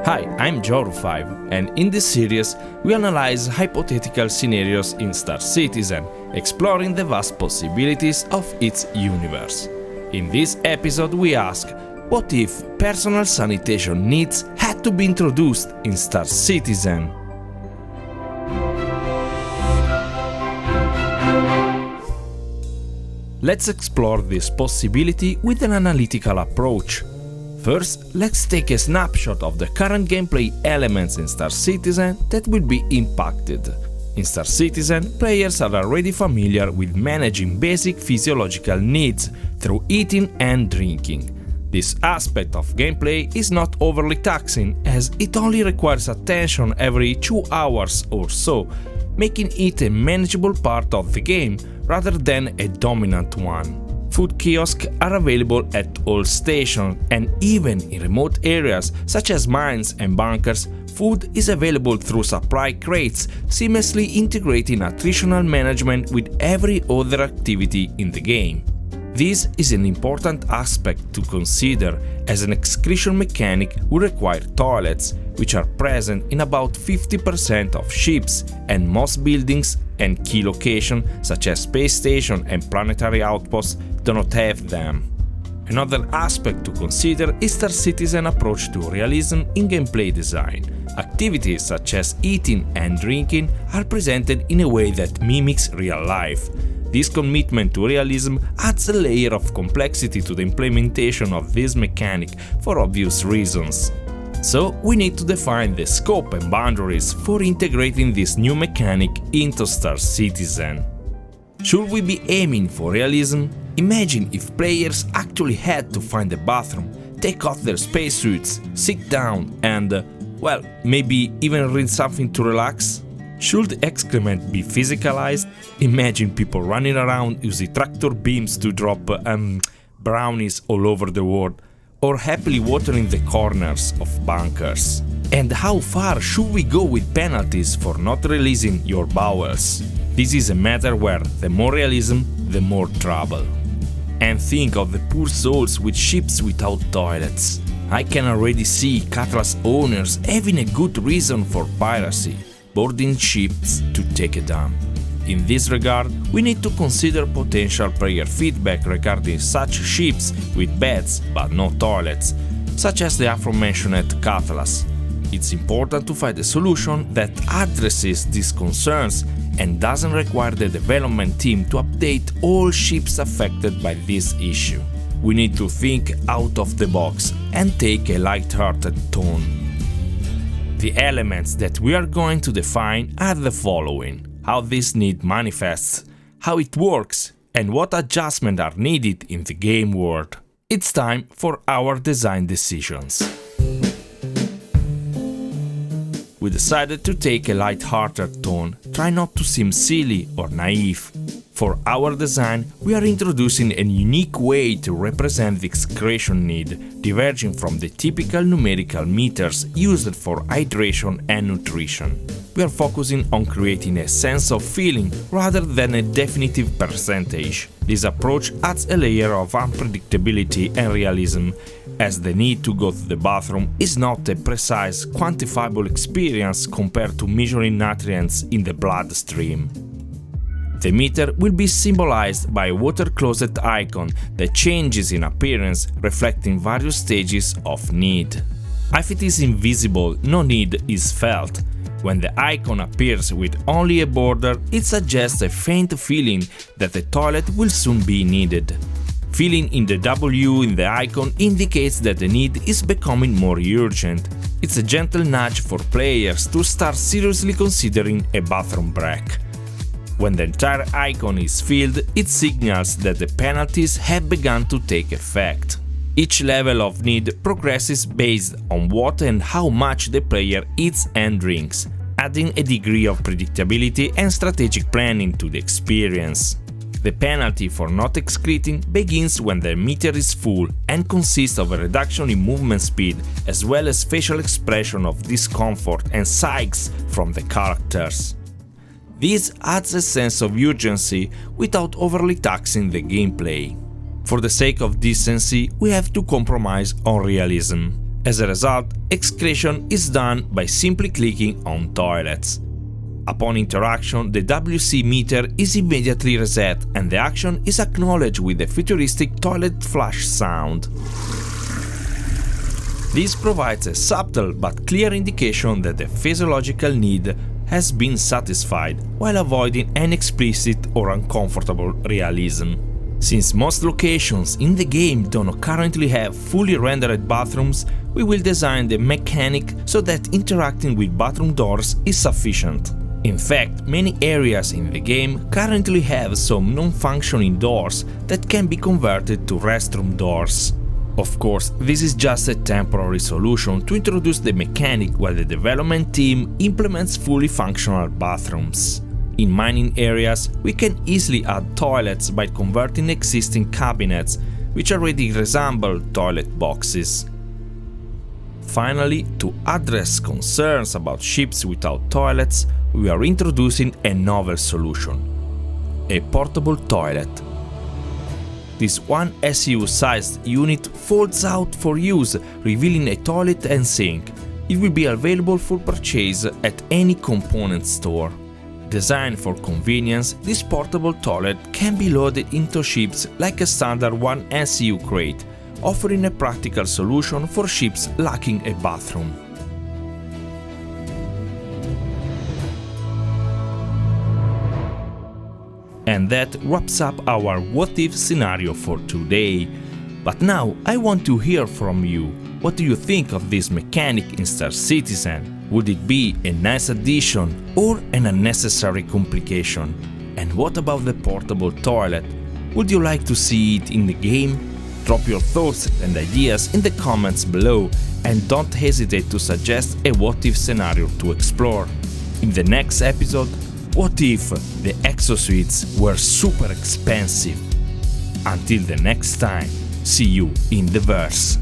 Hi, I'm Joru5, and in this series we analyze hypothetical scenarios in Star Citizen, exploring the vast possibilities of its universe. In this episode we ask, what if personal sanitation needs had to be introduced in Star Citizen? Let's explore this possibility with an analytical approach. First, let's take a snapshot of the current gameplay elements in Star Citizen that will be impacted. In Star Citizen, players are already familiar with managing basic physiological needs through eating and drinking. This aspect of gameplay is not overly taxing, as it only requires attention every 2 hours or so, making it a manageable part of the game rather than a dominant one. Food kiosks are available at all stations, and even in remote areas such as mines and bunkers, food is available through supply crates, seamlessly integrating nutritional management with every other activity in the game. This is an important aspect to consider, as an excretion mechanic will require toilets, which are present in about 50% of ships, and most buildings and key locations such as space stations and planetary outposts do not have them. Another aspect to consider is Star Citizen's approach to realism in gameplay design. Activities such as eating and drinking are presented in a way that mimics real life. This commitment to realism adds a layer of complexity to the implementation of this mechanic for obvious reasons. So we need to define the scope and boundaries for integrating this new mechanic into Star Citizen. Should we be aiming for realism? Imagine if players actually had to find a bathroom, take off their spacesuits, sit down and, well, maybe even read something to relax? Should excrement be physicalized? Imagine people running around using tractor beams to drop brownies all over the world, or happily watering the corners of bunkers. And how far should we go with penalties for not releasing your bowels? This is a matter where the more realism, the more trouble. And think of the poor souls with ships without toilets. I can already see Catalyst owners having a good reason for piracy, boarding ships to take a dump. In this regard, we need to consider potential player feedback regarding such ships with beds but no toilets, such as the aforementioned Catalyst. It's important to find a solution that addresses these concerns and doesn't require the development team to update all ships affected by this issue. We need to think out of the box and take a light-hearted tone. The elements that we are going to define are the following: how this need manifests, how it works, and what adjustments are needed in the game world. It's time for our design decisions. We decided to take a light-hearted tone, try not to seem silly or naive. For our design, we are introducing a unique way to represent the excretion need, diverging from the typical numerical meters used for hydration and nutrition. We are focusing on creating a sense of feeling rather than a definitive percentage. This approach adds a layer of unpredictability and realism, as the need to go to the bathroom is not a precise, quantifiable experience compared to measuring nutrients in the bloodstream. The meter will be symbolized by a water closet icon that changes in appearance, reflecting various stages of need. If it is invisible, no need is felt. When the icon appears with only a border, it suggests a faint feeling that the toilet will soon be needed. Filling in the W in the icon indicates that the need is becoming more urgent. It's a gentle nudge for players to start seriously considering a bathroom break. When the entire icon is filled, it signals that the penalties have begun to take effect. Each level of need progresses based on what and how much the player eats and drinks, adding a degree of predictability and strategic planning to the experience. The penalty for not excreting begins when the meter is full and consists of a reduction in movement speed as well as facial expression of discomfort and sighs from the characters. This adds a sense of urgency without overly taxing the gameplay. For the sake of decency, we have to compromise on realism. As a result, excretion is done by simply clicking on toilets. Upon interaction, the WC meter is immediately reset and the action is acknowledged with the futuristic toilet flush sound. This provides a subtle but clear indication that the physiological need has been satisfied, while avoiding an explicit or uncomfortable realism. Since most locations in the game don't currently have fully rendered bathrooms, we will design the mechanic so that interacting with bathroom doors is sufficient. In fact, many areas in the game currently have some non-functioning doors that can be converted to restroom doors. Of course, this is just a temporary solution to introduce the mechanic while the development team implements fully functional bathrooms. In mining areas, we can easily add toilets by converting existing cabinets, which already resemble toilet boxes. Finally, to address concerns about ships without toilets, we are introducing a novel solution: a portable toilet. This 1 SU-sized unit folds out for use, revealing a toilet and sink. It will be available for purchase at any component store. Designed for convenience, this portable toilet can be loaded into ships like a standard 1 SU crate, offering a practical solution for ships lacking a bathroom. And that wraps up our what-if scenario for today. But now I want to hear from you. What do you think of this mechanic in Star Citizen? Would it be a nice addition or an unnecessary complication? And what about the portable toilet? Would you like to see it in the game? Drop your thoughts and ideas in the comments below, and don't hesitate to suggest a what-if scenario to explore. In the next episode, what if the exosuits were super expensive? Until the next time, see you in the verse.